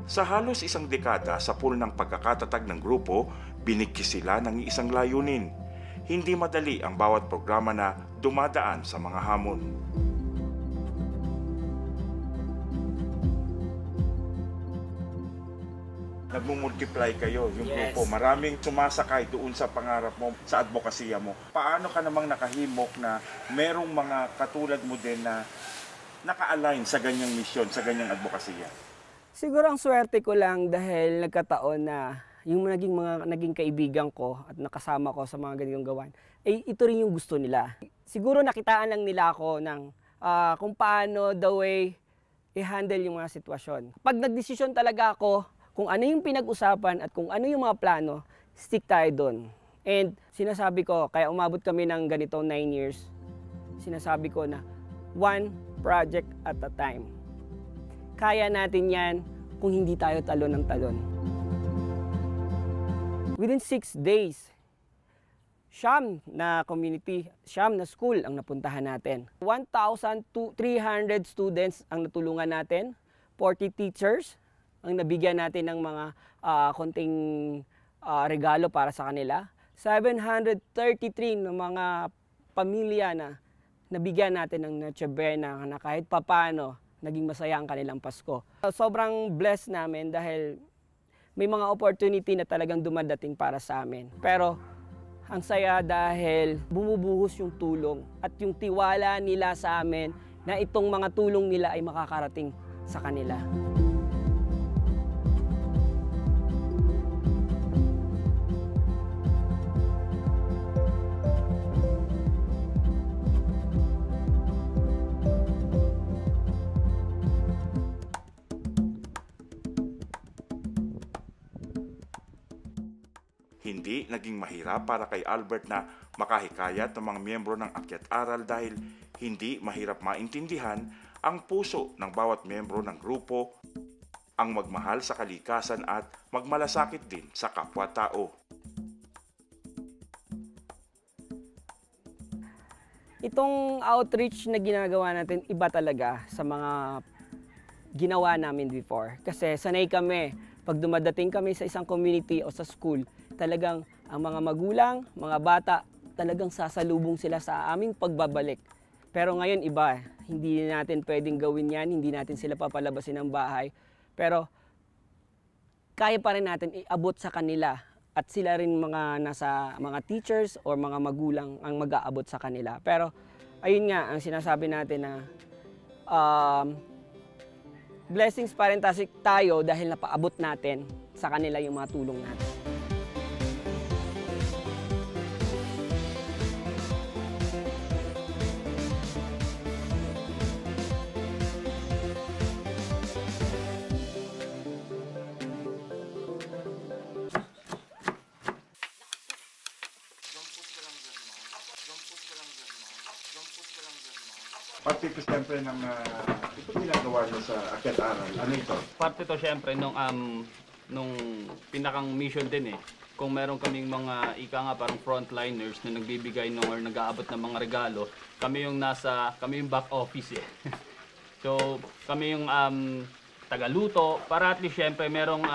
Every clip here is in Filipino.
Sa halos isang dekada sa pool ng pagkakatatag ng grupo, binigkis sila ng isang layunin. Hindi madali ang bawat programa na dumadaan sa mga hamon. Nagmumultiply kayo, yung grupo. Maraming sumasakay doon sa pangarap mo, sa advokasya mo. Paano ka namang nakahimok na merong mga katulad mo din na naka-align sa ganyang misyon, sa ganyang advokasya? Siguro ang swerte ko lang dahil nagkataon na yung naging kaibigan ko at nakasama ko sa mga ganitong gawan, ito rin yung gusto nila. Siguro nakitaan lang nila ako ng kung paano the way i-handle yung mga sitwasyon. Pag nagdesisyon talaga ako kung ano yung pinag-usapan at kung ano yung mga plano, stick tayo doon. And sinasabi ko, kaya umabot kami ng ganito 9 years, sinasabi ko na one project at a time. Kaya natin yan kung hindi tayo talon ng talon. Within 6 days, siyam na community, siyam na school ang napuntahan natin. 1,300 students ang natulungan natin, 40 teachers ang nabigyan natin ng mga konting regalo para sa kanila. 733 ng mga pamilya na nabigyan natin ng Noche Buena na kahit papano naging masaya ang kanilang Pasko. Sobrang blessed namin dahil may mga opportunity na talagang dumadating para sa amin. Pero ang saya dahil bumubuhos yung tulong at yung tiwala nila sa amin na itong mga tulong nila ay makakarating sa kanila. Hindi naging mahirap para kay Albert na makahikayat ng mga miyembro ng Akyat Aral dahil hindi mahirap maintindihan ang puso ng bawat miyembro ng grupo, ang magmahal sa kalikasan at magmalasakit din sa kapwa-tao. Itong outreach na ginagawa natin, iba talaga sa mga ginawa namin before. Kasi sanay kami, pag dumadating kami sa isang community o sa school, talagang ang mga magulang, mga bata, talagang sasalubong sila sa aming pagbabalik. Pero ngayon iba, hindi natin pwedeng gawin yan, hindi natin sila papalabasin ng bahay. Pero kaya pa rin natin iabot sa kanila at sila rin mga teachers or mga magulang ang mag-aabot sa kanila. Pero ayun nga, ang sinasabi natin na blessings pa rin tayo dahil napaabot natin sa kanila yung mga tulong natin. Parte ito siyempre ng ito ginagawa niyo sa Akyat Aral. Ano ito? Parte to siyempre nung pinakang mission din eh. Kung meron kaming mga parang frontliners na nagbibigay or nag-aabot ng mga regalo, kami yung back office eh. So kami yung tagaluto para at least siyempre merong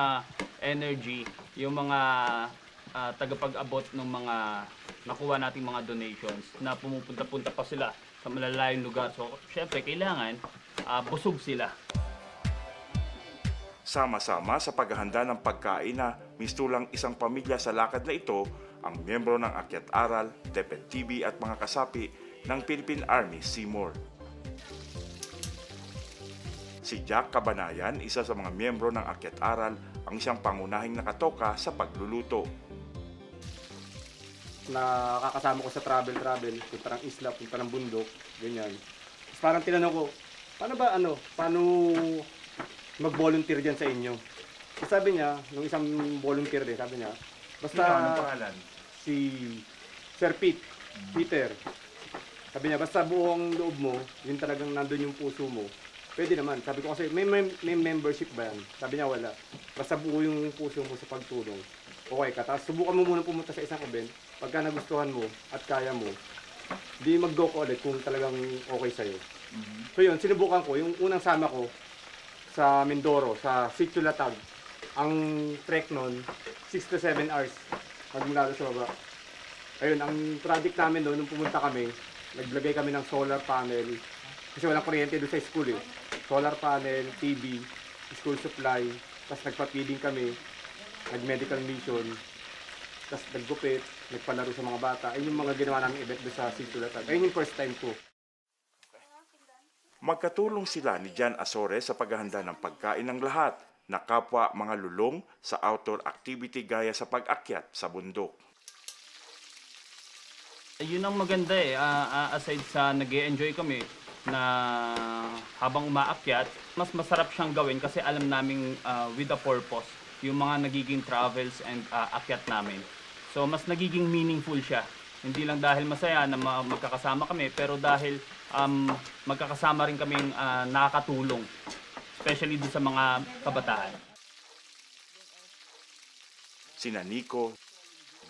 energy yung mga tagapag-abot ng mga nakuha nating mga donations na pumupunta-punta pa sila sa malalayong lugar. So, syempre, kailangan busog sila. Sama-sama sa paghahanda ng pagkain na mistulang isang pamilya sa lakad na ito, ang miyembro ng Akyat Aral, DepEd TV at mga kasapi ng Philippine Army Seymour. Si Jack Cabanayan, isa sa mga miyembro ng Akyat Aral, ang siyang pangunahing nakatoka sa pagluluto. Nakakasama ko sa travel, punta ng isla, punta ng bundok, ganyan. Tapos parang tinanong ko, paano mag-volunteer dyan sa inyo? Kasi sabi niya, nung isang volunteer din, sabi niya, basta Anong pangalan? si Sir Peter, sabi niya, basta buong loob mo, yun talagang nandun yung puso mo, pwede naman. Sabi ko kasi, may membership ba yan? Sabi niya, wala. Basta buo yung puso mo sa pagtulong. Okay ka, tapos subukan mo muna pumunta sa isang event. Pagka nagustuhan mo at kaya mo, di mag-go ko ulit kung talagang okay sa'yo. So yun, sinubukan ko. Yung unang sama ko, sa Mindoro, sa Sitio Latag. Ang trek nun, 6 to 7 hours magmula sa baba. Ayun, ang project namin doon, nung pumunta kami, naglagay kami ng solar panel. Kasi walang kuryente doon sa school eh. Solar panel, TV, school supply, tapos nagpa-feeding kami, nag-medical mission, tapos naggupit, nagpalaro sa mga bata. Ayun yung mga ginawa namin event doon sa Sitio Latag. Ayun yung first time ko. Magkatulong sila ni Jan Azores sa paghahanda ng pagkain ng lahat na kapwa mga lulong sa outdoor activity gaya sa pag-akyat sa bundok. Yun ang maganda eh, aside sa nag-e-enjoy kami na habang umaakyat, mas masarap siyang gawin kasi alam naming with a purpose yung mga nagiging travels and akyat namin. So mas nagiging meaningful siya. Hindi lang dahil masaya na magkakasama kami, pero dahil magkakasama rin kaming nakakatulong, especially doon sa mga kabataan. Sina Nico,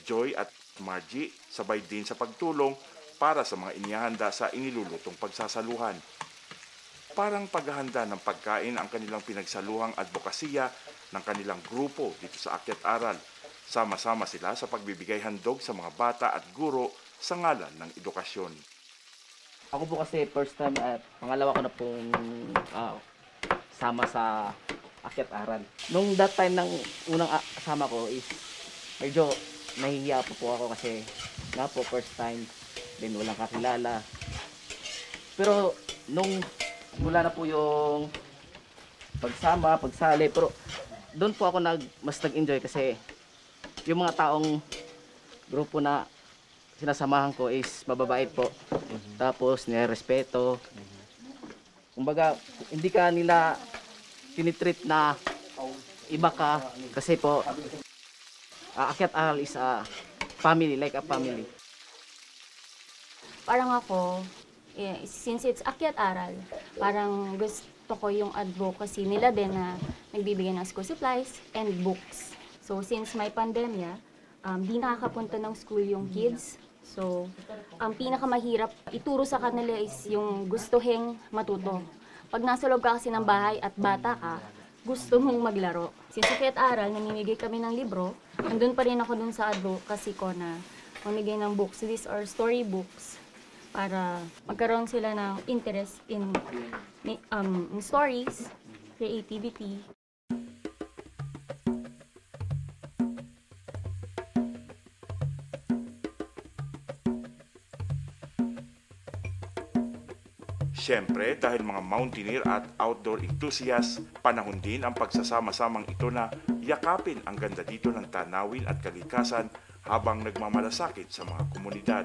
Joy at Margie sabay din sa pagtulong para sa mga inihanda sa inilulutong pagsasaluhan. Parang paghahanda ng pagkain ang kanilang pinagsaluhang advokasya ng kanilang grupo dito sa Akyat Aral. Sama-sama sila sa pagbibigay handog sa mga bata at guro sa ngalan ng edukasyon. Ako po kasi first time at pangalawa ko na pong sama sa Akyat Aral. Nung that time ng unang kasama ko is medyo nahihiya po ako kasi nga po first time, then walang kakilala. Pero nung mula na po yung pagsama, pagsali, pero doon po ako mas nag-enjoy kasi yung mga taong grupo na sinasamahan ko is mababait po. Tapos nirespeto. Kumbaga, hindi ka nila tinitreat na iba ka kasi po Akyat Aral is a family, like a family. Parang ako, since it's Akyat Aral, parang gusto ko yung advocacy nila din na nagbibigay ng school supplies and books. So since may pandemya, di nakakapunta ng school yung kids. So ang pinakamahirap ituro sa kanila is yung gustuhing matuto. Pag nasa loob ka kasi ng bahay at bata ka, gusto mong maglaro. Since Akyat Aral, namimigay kami ng libro, nandun pa rin ako dun sa advocacy ko na mamigay ng books. These are story books para magkaroon sila ng interest in stories, creativity. Siyempre, dahil mga mountaineer at outdoor enthusiasts, panahon din ang pagsasama-samang ito na yakapin ang ganda dito ng tanawin at kalikasan habang nagmamalasakit sa mga komunidad.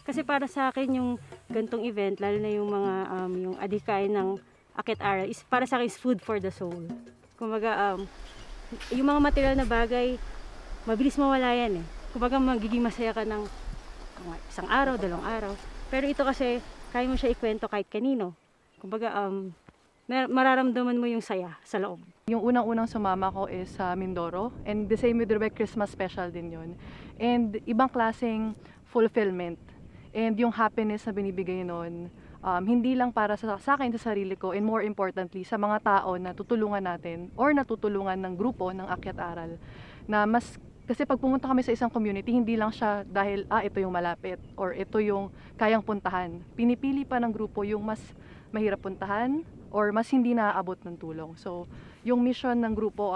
Kasi para sa akin yung gantong event, lalo na yung mga yung adhikain ng Akyat Aral, is para sa akin is food for the soul. Kumbaga, yung mga material na bagay, mabilis mawala yan eh. Kumbaga, magiging masaya ka ng isang araw, 2 araw. Pero ito kasi, kaya mo siya ikwento kahit kanino. Kumbaga, mararamdaman mo yung saya sa loob. Yung unang-unang sumama ko is sa Mindoro, and the same with the Christmas special din yun. And ibang klaseng fulfillment. And yung happiness na binibigay nun, hindi lang para sa akin, sa sarili ko, and more importantly, sa mga tao na tutulungan natin or natutulungan ng grupo ng Akyat Aral. Na kasi pag pumunta kami sa isang community, hindi lang siya dahil, ito yung malapit or ito yung kayang puntahan. Pinipili pa ng grupo yung mas mahirap puntahan or mas hindi naaabot ng tulong. So, yung mission ng grupo,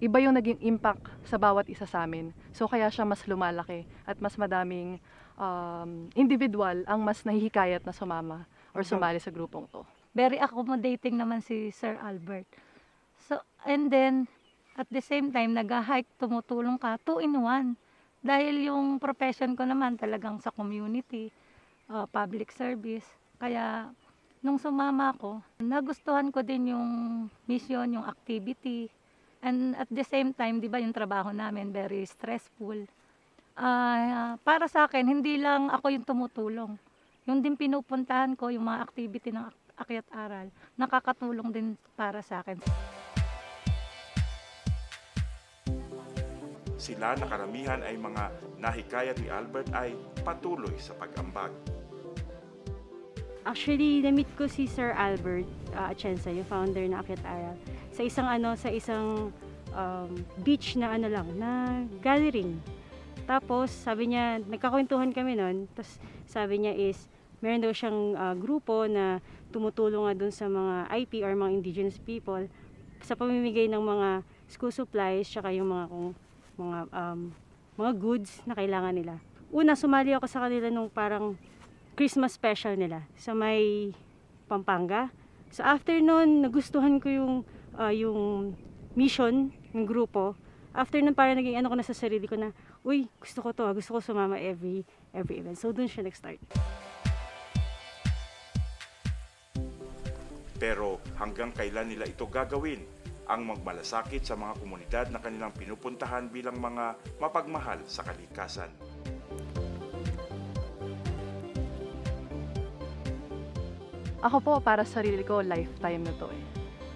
iba yung naging impact sa bawat isa sa amin. So, kaya siya mas lumalaki at mas madaming individual ang mas nahihikayat na sumama or sumali sa grupong to. Very accommodating naman si Sir Albert. So, and then, at the same time, nag-hike, tumutulong ka, 2-in-1. Dahil yung profession ko naman talagang sa community, public service. Kaya, nung sumama ko, nagustuhan ko din yung mission, yung activity. And at the same time, di ba yung trabaho namin, very stressful. Para sa akin, hindi lang ako yung tumutulong. Yung din pinupuntahan ko, yung mga activity ng Akyat Aral, nakakatulong din para sa akin. Sila na karamihan ay mga nahikayat ni Albert ay patuloy sa pag-ambag. Actually, na-meet ko si Sir Albert Atienza, yung founder ng Akyat Aral, sa isang beach na gathering. Tapos sabi niya, nagkakwentuhan kami noon. Tapos sabi niya is meron daw siyang grupo na tumutulong nga dun sa mga IP or mga indigenous people sa pamimigay ng mga school supplies tsaka yung mga goods na kailangan nila. Una, sumali ako sa kanila nung parang Christmas special nila sa may Pampanga. So after nun, nagustuhan ko yung mission ng grupo. After nun, parang naging ko na sa sarili ko na, uy, gusto ko sumama every event. So dun siya nag-start. Pero hanggang kailan nila ito gagawin? Ang magmalasakit sa mga komunidad na kanilang pinupuntahan bilang mga mapagmahal sa kalikasan. Ako po, para sa sarili ko, lifetime na to eh.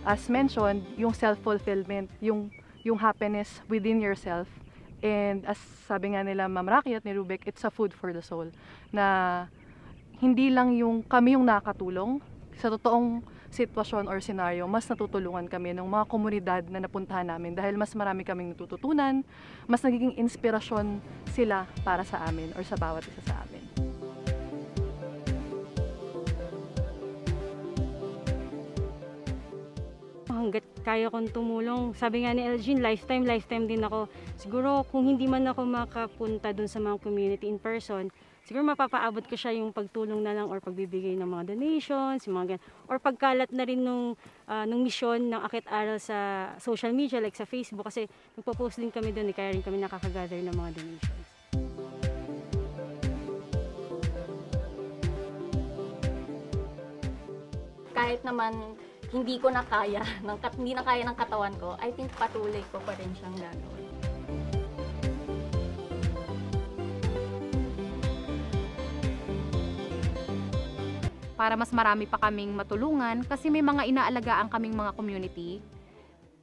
As mentioned, yung self-fulfillment, yung happiness within yourself. And as sabi nga nila Ma'am Rocky at ni Rubek, it's a food for the soul. Na hindi lang kami yung nakatulong sa totoong sitwasyon or senaryo, mas natutulungan kami ng mga komunidad na napuntahan namin dahil mas marami kaming natututunan, mas nagiging inspirasyon sila para sa amin or sa bawat isa sa amin. Hanggat kaya kong tumulong, sabi nga ni Elgin, lifetime din ako. Siguro kung hindi man ako makapunta dun sa mga community in person, siguro mapapaabot ko siya yung pagtulong na lang or pagbibigay ng mga donations, yung mga ganyan. Or pagkalat na rin nung mission ng Akyat Aral sa social media like sa Facebook kasi nagpo-post din kami doon, kaya rin kami nakakagather ng mga donations. Kahit naman hindi ko na kaya, hindi na kaya ng katawan ko, I think patuloy ko pa rin siyang gagawin. Para mas marami pa kaming matulungan kasi may mga inaalagaan kaming mga community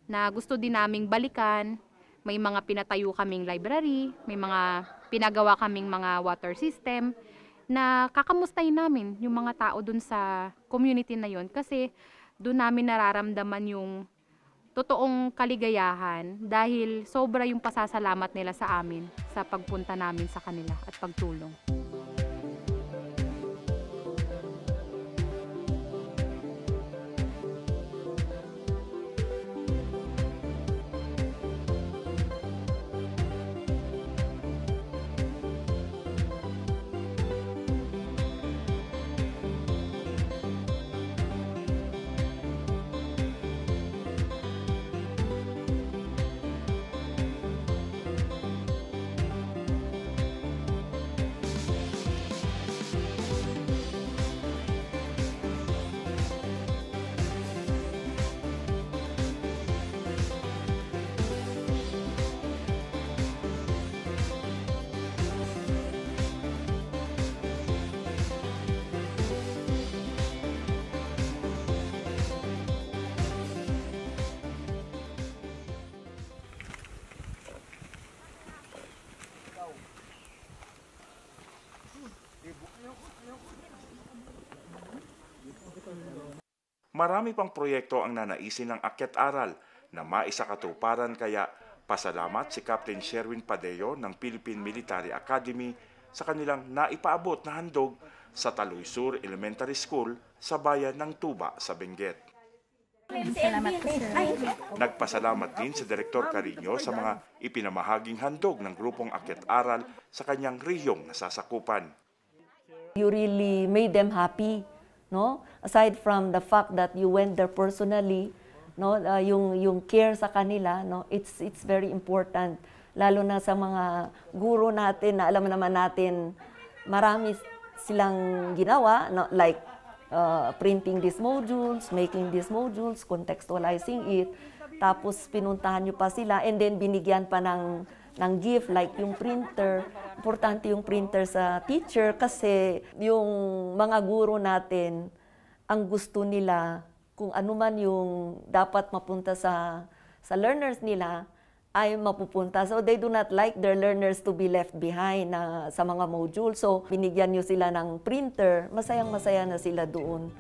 na gusto din naming balikan. May mga pinatayo kaming library, may mga pinagawa kaming mga water system na kakamustahin namin yung mga tao dun sa community na yon kasi doon namin nararamdaman yung totoong kaligayahan dahil sobra yung pasasalamat nila sa amin sa pagpunta namin sa kanila at pagtulong. Marami pang proyekto ang nanaisin ng Akyat Aral na maisakatuparan kaya pasalamat si Captain Sherwin Padeo ng Philippine Military Academy sa kanilang naipaabot na handog sa Taloy Sur Elementary School sa bayan ng Tuba sa Benguet. Nagpasalamat din si Direktor Carino sa mga ipinamahaging handog ng grupong Akyat Aral sa kanyang rehiyong nasasakupan. You really made them happy. No, aside from the fact that you went there personally, no, yung care sa kanila, no, it's very important, lalo na sa mga guro natin na alam naman natin marami silang ginawa, no, like printing these modules, making these modules, contextualizing it, tapos pinuntahan nyo pa sila and then binigyan pa ng gift like yung printer. Importante yung printer sa teacher kasi yung mga guro natin, ang gusto nila, kung ano man yung dapat mapunta sa learners nila, ay mapupunta. So they do not like their learners to be left behind sa mga module. So binigyan nyo sila ng printer, masayang-masaya na sila doon.